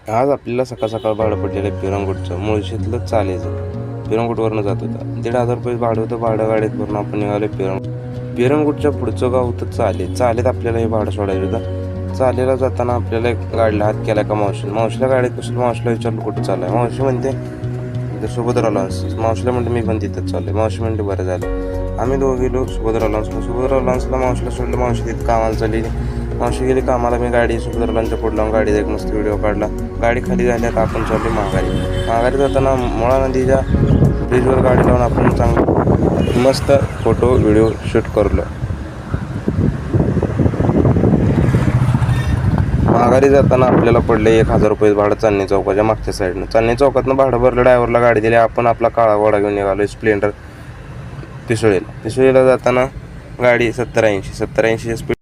आज आपल्याला सकाळ सकाळ भाडं पडलेलं आहे पिरंगुटचं, मुळशीतलं चालेचं. पिरंगुटवरनं जात होता. 1,500 रुपये भाडं होतं. भाडं गाडीत भरून आपण निघालो पिरंगुटच्या पुढचं गाव होतं चालेत आपल्याला हे भाडं सोडायचं होतं. चालेला जाताना आपल्याला एक गाडीला हात केला का मावशीला गाडीत बसून मावशीला विचारलं कुठं चालू आहे. मावशी म्हणते इथं सुभद्रा लॉन्स. मावशीला म्हणते मी पण तिथंच चालू आहे. मावशी म्हणते बरं झालं. आम्ही दोघं गेलो सुभद्रा लॉन्सला मावशीला सोडलं. मावशी तिथं कामाला चालली. मावशी गेली कामाला. मी गाडी सुभद्रा लॉन्सच्या पुढे लावून गाडीचा एक मस्त व्हिडिओ काढला. गाडी खाली झाली. आता आपण चालली माघारी जाताना मुळा नदीच्या ब्रिजवर गाडी लावून आपण चांगलं मस्त फोटो व्हिडिओ शूट करलो. माघारी जाताना आपल्याला पडले 1,000 रुपये भाडं चांदणी चौकाच्या मागच्या साईडनं. चांदणी चौकातनं भाडं भरलं. ड्रायव्हरला गाडी दिली. आपण आपला काळा घोडा घेऊन निघालो स्प्लेंडर पिसोळीला जाताना गाडी 70-80 च्या स्पीड